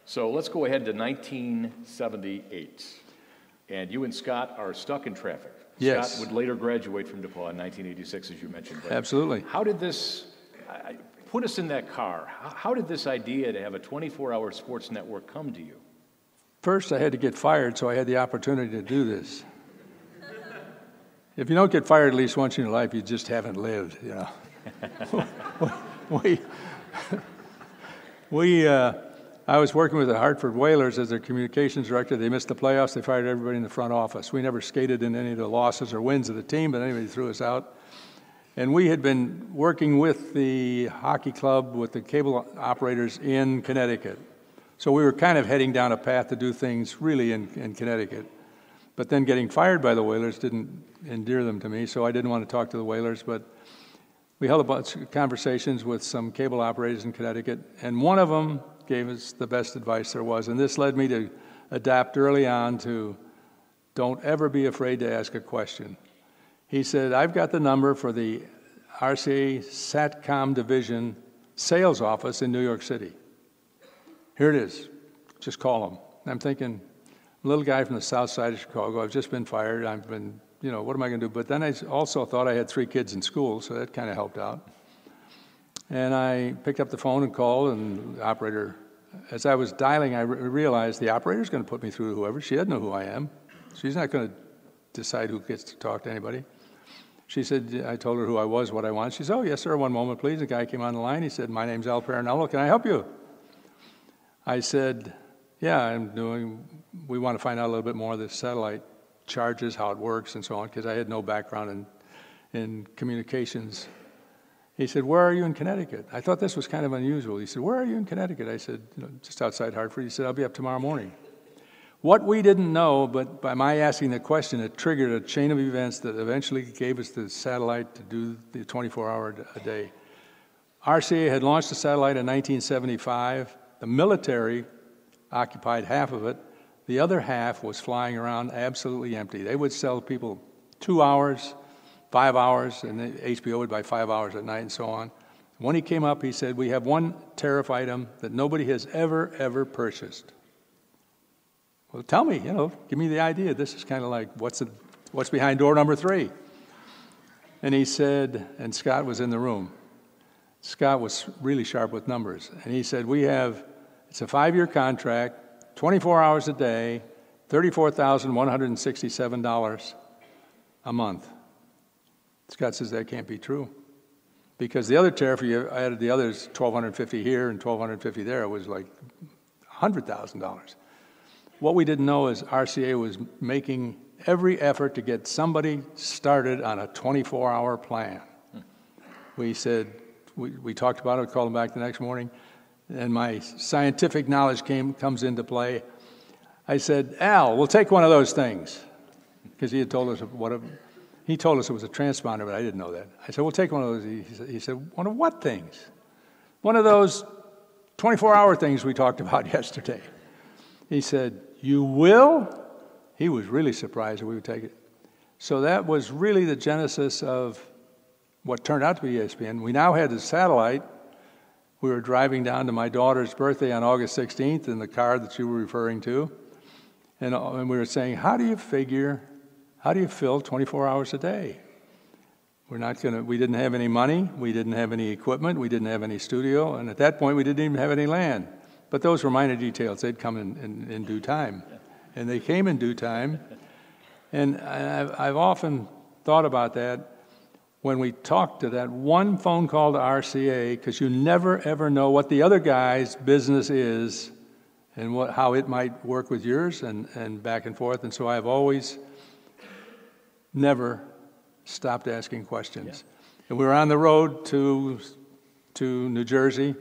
So let's go ahead to 1978. And you and Scott are stuck in traffic. Yes. Scott would later graduate from DePaul in 1986, as you mentioned. But absolutely. How did this, put us in that car, how did this idea to have a 24-hour sports network come to you? First, I had to get fired, so I had the opportunity to do this. If you don't get fired at least once in your life, you just haven't lived, you know. I was working with the Hartford Whalers as their communications director. They missed the playoffs. They fired everybody in the front office. We never skated in any of the losses or wins of the team, but anyway, they threw us out. And we had been working with the hockey club, with the cable operators in Connecticut. So we were kind of heading down a path to do things really in Connecticut. But then getting fired by the Whalers didn't endear them to me, so I didn't want to talk to the Whalers. But we held a bunch of conversations with some cable operators in Connecticut, and one of them gave us the best advice there was. And this led me to adapt early on to don't ever be afraid to ask a question. He said, I've got the number for the RCA SATCOM division sales office in New York City. Here it is. Just call them. And I'm thinking, little guy from the south side of Chicago, I've just been fired. I've been, you know, what am I going to do? But then I also thought I had 3 kids in school, so that kind of helped out. And I picked up the phone and called, and the operator, as I was dialing, I realized the operator's going to put me through to whoever. She doesn't know who I am. She's not going to decide who gets to talk to anybody. She said, I told her who I was, what I wanted. She said, oh, yes, sir, one moment, please. The guy came on the line. He said, my name's Al Parinello. Can I help you? I said, yeah, we want to find out a little bit more of the satellite charges, how it works, and so on, because I had no background in communications. He said, where are you in Connecticut? I thought this was kind of unusual. He said, where are you in Connecticut? I said, just outside Hartford. He said, I'll be up tomorrow morning. What we didn't know, but by my asking the question, it triggered a chain of events that eventually gave us the satellite to do the 24-hour a day. RCA had launched the satellite in 1975. The military occupied half of it. The other half was flying around absolutely empty. They would sell people 2 hours, 5 hours, and the HBO would buy 5 hours at night and so on. When he came up, he said, we have one tariff item that nobody has ever purchased. Well, tell me, give me the idea. This is kind of like, what's behind door number 3? And he said, and Scott was in the room. Scott was really sharp with numbers. And he said, it's a 5-year contract, 24 hours a day, $34,167 a month. Scott says that can't be true. Because the other tariff, you added the others, $1,250 here and $1,250 there, it was like $100,000. What we didn't know is RCA was making every effort to get somebody started on a 24-hour plan. We said, we talked about it, called him back the next morning, and my scientific knowledge comes into play. I said, Al, we'll take one of those things. Because he had told us he told us it was a transponder, but I didn't know that. I said, we'll take one of those. He said, one of what things? One of those 24-hour things we talked about yesterday. He said, you will? He was really surprised that we would take it. So that was really the genesis of what turned out to be ESPN. We now had the satellite. We were driving down to my daughter's birthday on August 16th in the car that you were referring to. And we were saying, how do you fill 24 hours a day? We didn't have any money. We didn't have any equipment. We didn't have any studio. And at that point, we didn't even have any land. But those were minor details. They'd come in due time. And they came in due time. And I've often thought about that when we talked to that one phone call to RCA, because you never, ever know what the other guy's business is and how it might work with yours and back and forth. And so I've always never stopped asking questions. Yeah. And we were on the road to New Jersey.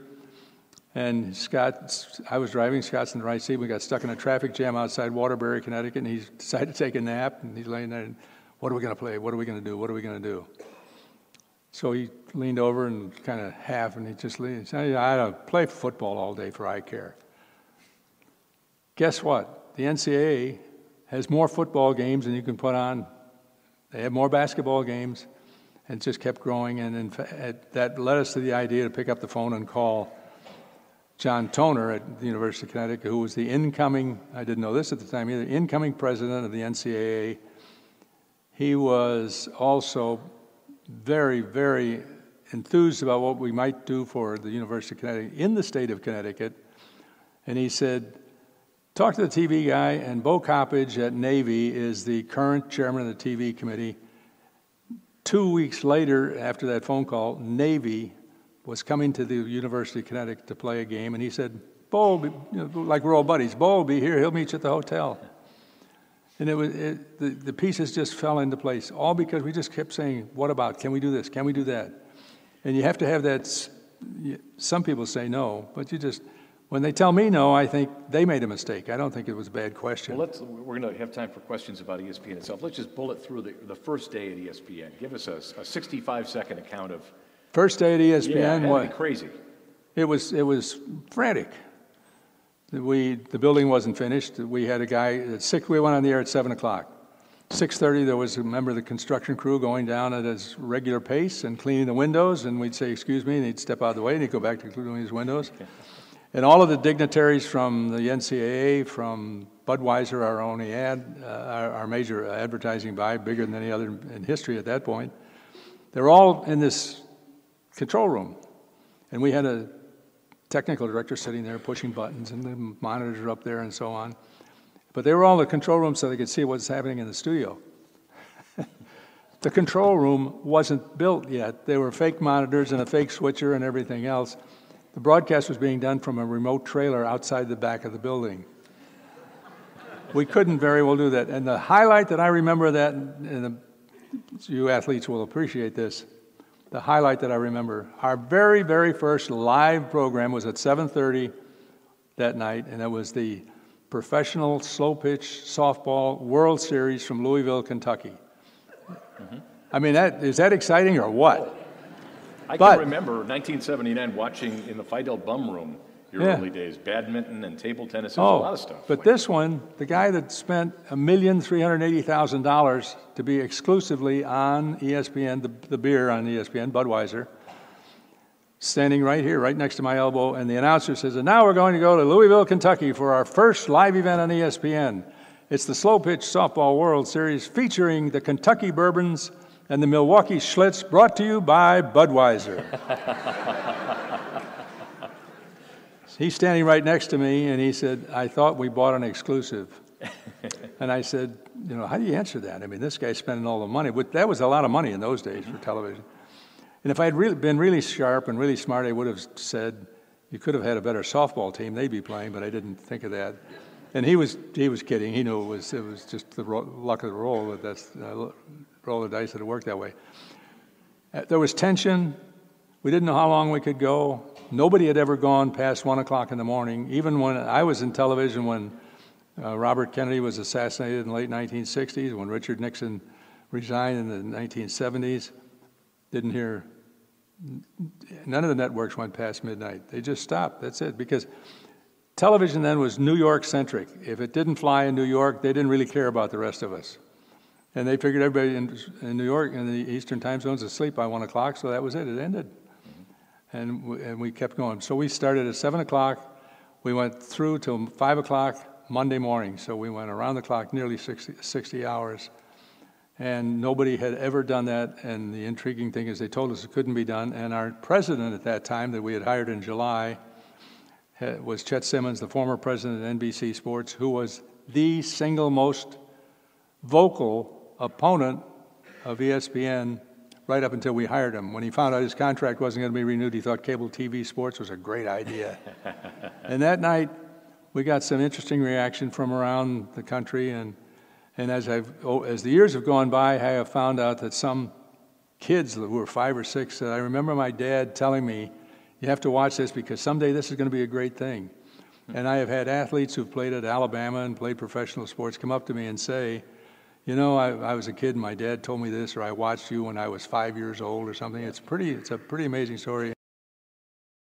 And I was driving, Scott's in the right seat. We got stuck in a traffic jam outside Waterbury, Connecticut, and he decided to take a nap. And he's laying there, and what are we going to play? What are we going to do? What are we going to do? So he leaned over and kind of and he just leaned. He said, I don't play football all day for I care. Guess what? The NCAA has more football games than you can put on. They have more basketball games, and it just kept growing. And in fact, that led us to the idea to pick up the phone and call John Toner at the University of Connecticut, who was the incoming, I didn't know this at the time either, incoming president of the NCAA. He was also very, very enthused about what we might do for the University of Connecticut in the state of Connecticut. And he said, talk to the TV guy, and Bo Coppage at Navy is the current chairman of the TV committee. 2 weeks later, after that phone call, Navy was coming to the University of Connecticut to play a game, and he said, Bo will be, like we're all buddies, Bo will be here, he'll meet you at the hotel. And the pieces just fell into place, all because we just kept saying, what about, can we do this, can we do that? And you have to have that, some people say no, but you just, when they tell me no, I think they made a mistake. I don't think it was a bad question. Well, we're going to have time for questions about ESPN itself. Let's just bullet through the first day at ESPN. Give us a 65-second account of... First day at ESPN, yeah, it had to be crazy. It was frantic. The building wasn't finished. We had a guy at 6. We went on the air at 7 o'clock. 6:30, there was a member of the construction crew going down at his regular pace and cleaning the windows, and we'd say, excuse me, and he'd step out of the way, and he'd go back to cleaning his windows. And all of the dignitaries from the NCAA, from Budweiser, our only our major advertising buy, bigger than any other in history at that point, they're all in this control room. And we had a technical director sitting there pushing buttons, and the monitors are up there and so on. But they were all in the control room so they could see what's happening in the studio. The control room wasn't built yet. There were fake monitors and a fake switcher and everything else. The broadcast was being done from a remote trailer outside the back of the building. We couldn't very well do that. And the highlight that I remember of that, and you athletes will appreciate this, the highlight that I remember, our very, very first live program was at 7:30 that night, and it was the Professional Slow Pitch Softball World Series from Louisville, Kentucky. Mm-hmm. I mean, is that exciting or what? I can remember 1979 watching in the Fidel Bum Room, your early days, badminton and table tennis, and a lot of stuff. But this one, the guy that spent $1,380,000 to be exclusively on ESPN, the beer on ESPN, Budweiser, standing right here, right next to my elbow, and the announcer says, and now we're going to go to Louisville, Kentucky for our first live event on ESPN. It's the Slow Pitch Softball World Series featuring the Kentucky Bourbons and the Milwaukee Schlitz, brought to you by Budweiser. He's standing right next to me, and he said, I thought we bought an exclusive. And I said, how do you answer that? I mean, this guy's spending all the money. That was a lot of money in those days for television. And if I had been really sharp and really smart, I would have said, you could have had a better softball team they'd be playing, but I didn't think of that. And he was kidding. He knew it was just the luck of the roll, that that's roll of the dice that it worked that way. There was tension. We didn't know how long we could go. Nobody had ever gone past 1 o'clock in the morning. Even when I was in television, when Robert Kennedy was assassinated in the late 1960s, when Richard Nixon resigned in the 1970s, didn't hear, none of the networks went past midnight. They just stopped. That's it. Because television then was New York-centric. If it didn't fly in New York, they didn't really care about the rest of us. And they figured everybody in New York, in the Eastern time zones, asleep by 1 o'clock, so that was it. It ended. And we kept going. So we started at 7 o'clock. We went through till 5 o'clock Monday morning. So we went around the clock nearly 60 hours. And nobody had ever done that. And the intriguing thing is they told us it couldn't be done. And our president at that time that we had hired in July was Chet Simmons, the former president of NBC Sports, who was the single most vocal opponent of ESPN right up until we hired him. When he found out his contract wasn't going to be renewed, he thought cable TV sports was a great idea. And that night, we got some interesting reaction from around the country. And as the years have gone by, I have found out that some kids who were 5 or 6 said, I remember my dad telling me, you have to watch this because someday this is going to be a great thing. And I have had athletes who've played at Alabama and played professional sports come up to me and say, I was a kid and my dad told me this, or I watched you when I was 5 years old or something. It's a pretty amazing story.